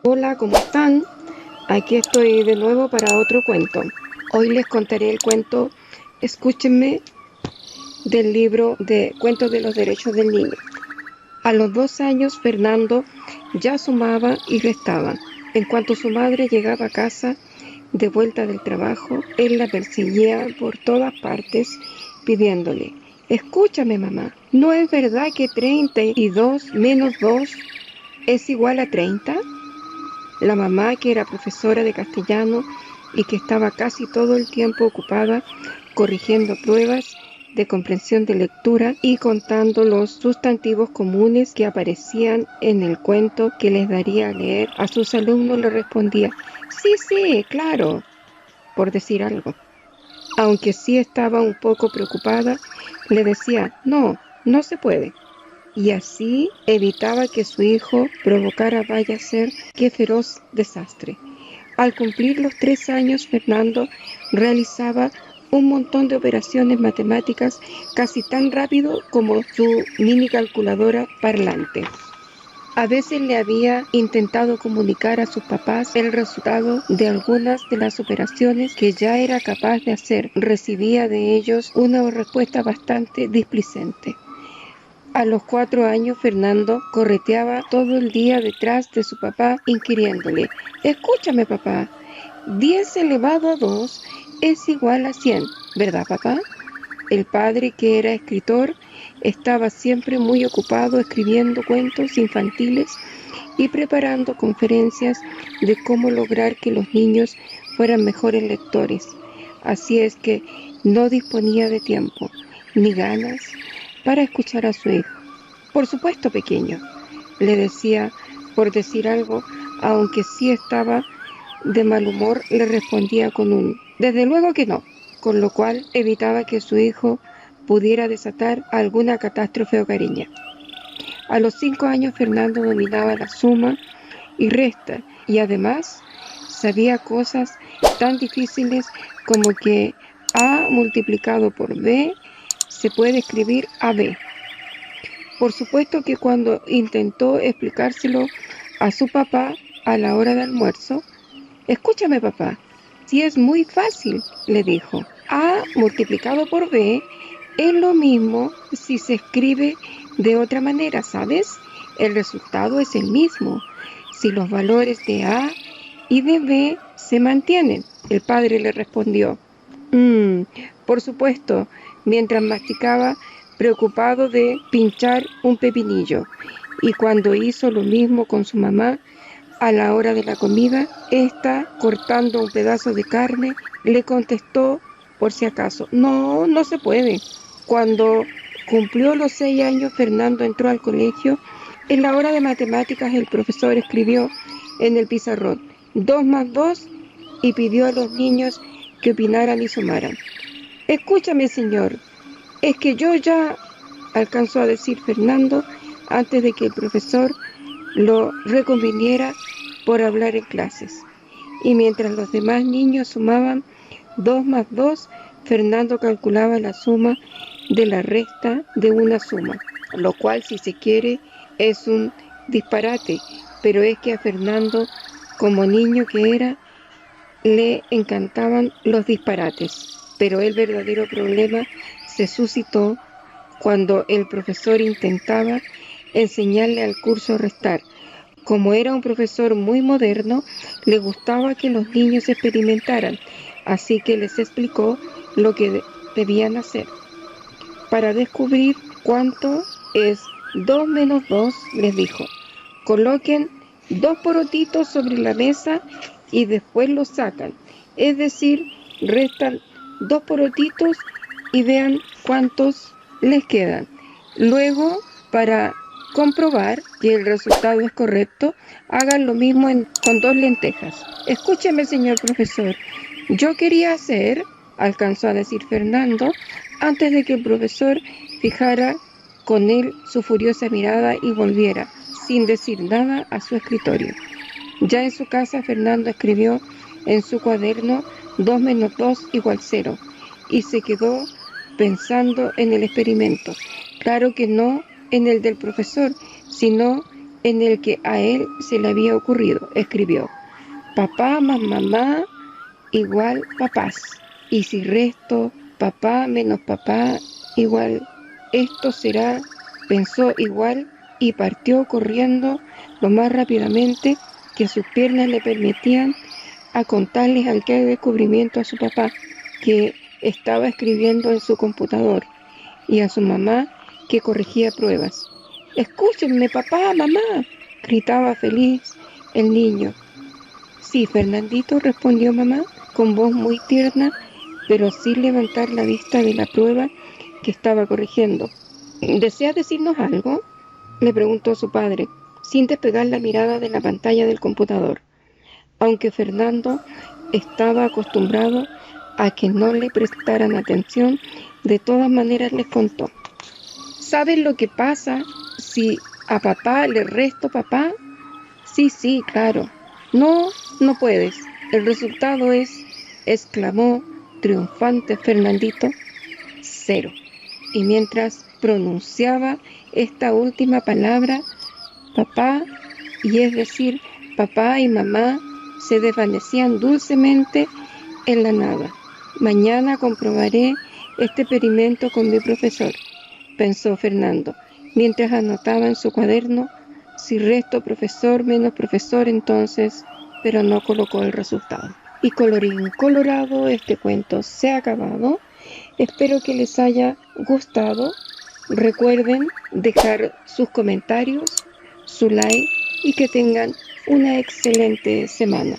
Hola, ¿cómo están? Aquí estoy de nuevo para otro cuento. Hoy les contaré el cuento Escúchenme del libro de Cuentos de los Derechos del Niño. A los 2 años Fernando ya sumaba y restaba. En cuanto su madre llegaba a casa de vuelta del trabajo, él la perseguía por todas partes pidiéndole: escúchame, mamá, ¿no es verdad que 32 menos 2 es igual a 30? La mamá, que era profesora de castellano y que estaba casi todo el tiempo ocupada corrigiendo pruebas de comprensión de lectura y contando los sustantivos comunes que aparecían en el cuento que les daría a leer a sus alumnos, le respondía: sí, claro, por decir algo. Aunque sí estaba un poco preocupada, le decía: no se puede. Y así evitaba que su hijo provocara vaya a ser qué feroz desastre. Al cumplir los 3 años, Fernando realizaba un montón de operaciones matemáticas casi tan rápido como su mini calculadora parlante. A veces le había intentado comunicar a sus papás el resultado de algunas de las operaciones que ya era capaz de hacer. Recibía de ellos una respuesta bastante displicente. A los 4 años, Fernando correteaba todo el día detrás de su papá, inquiriéndole: escúchame, papá, 10 elevado a 2 es igual a 100, ¿verdad, papá? El padre, que era escritor, estaba siempre muy ocupado escribiendo cuentos infantiles y preparando conferencias de cómo lograr que los niños fueran mejores lectores. Así es que no disponía de tiempo ni ganas para escuchar a su hijo. Por supuesto, pequeño, le decía por decir algo, aunque sí estaba de mal humor, le respondía con un desde luego que no, con lo cual evitaba que su hijo pudiera desatar alguna catástrofe hogareña. A los 5 años, Fernando dominaba la suma y resta, y además sabía cosas tan difíciles como que A multiplicado por B se puede escribir AB. Por supuesto que cuando intentó explicárselo a su papá a la hora del almuerzo: escúchame, papá, si es muy fácil, le dijo. A multiplicado por B es lo mismo si se escribe de otra manera, ¿sabes? El resultado es el mismo si los valores de A y de B se mantienen. El padre le respondió: por supuesto, mientras masticaba, preocupado de pinchar un pepinillo. Y cuando hizo lo mismo con su mamá a la hora de la comida, ésta, cortando un pedazo de carne, le contestó por si acaso: no se puede. Cuando cumplió los 6 años, Fernando entró al colegio. En la hora de matemáticas, el profesor escribió en el pizarrón 2 más 2 y pidió a los niños que opinaran y sumaran. Escúchame, señor, es que yo ya, alcanzó a decir Fernando antes de que el profesor lo reconviniera por hablar en clases. Y mientras los demás niños sumaban 2 más 2, Fernando calculaba la suma de la resta de una suma, lo cual, si se quiere, es un disparate, pero es que a Fernando, como niño que era, le encantaban los disparates. Pero el verdadero problema se suscitó cuando el profesor intentaba enseñarle al curso a restar. Como era un profesor muy moderno, le gustaba que los niños experimentaran, así que les explicó lo que debían hacer. Para descubrir cuánto es 2 menos 2, les dijo: coloquen 2 porotitos sobre la mesa y después los sacan. Es decir, restan 2 porotitos y vean cuántos les quedan. Luego, para comprobar que el resultado es correcto, hagan lo mismo con 2 lentejas. Escúcheme, señor profesor, yo quería hacer, alcanzó a decir Fernando, antes de que el profesor fijara con él su furiosa mirada y volviera, sin decir nada, a su escritorio. Ya en su casa, Fernando escribió en su cuaderno 2 menos 2 igual 0. Y se quedó pensando en el experimento. Claro que no en el del profesor, sino en el que a él se le había ocurrido. Escribió: papá más mamá igual papás. Y si resto papá menos papá igual esto será, pensó igual y partió corriendo lo más rápidamente que sus piernas le permitían a contarles aquel descubrimiento a su papá, que estaba escribiendo en su computador, y a su mamá, que corregía pruebas. «¡Escúchenme, papá, mamá!», gritaba feliz el niño. «Sí, Fernandito», respondió mamá, con voz muy tierna, pero sin levantar la vista de la prueba que estaba corrigiendo. «¿Deseas decirnos algo?», le preguntó su padre, sin despegar la mirada de la pantalla del computador, aunque Fernando estaba acostumbrado a que no le prestaran atención. De todas maneras les contó. «¿Sabes lo que pasa si a papá le resto papá?». Sí, claro». «No, no puedes. El resultado es», exclamó triunfante Fernandito, 0. Y mientras pronunciaba esta última palabra, papá, y es decir, papá y mamá, se desvanecían dulcemente en la nada. «Mañana comprobaré este experimento con mi profesor», pensó Fernando, mientras anotaba en su cuaderno: «Si resto profesor menos profesor, entonces», pero no colocó el resultado. Y colorín colorado, este cuento se ha acabado. Espero que les haya gustado. Recuerden dejar sus comentarios, su like, y que tengan una excelente semana.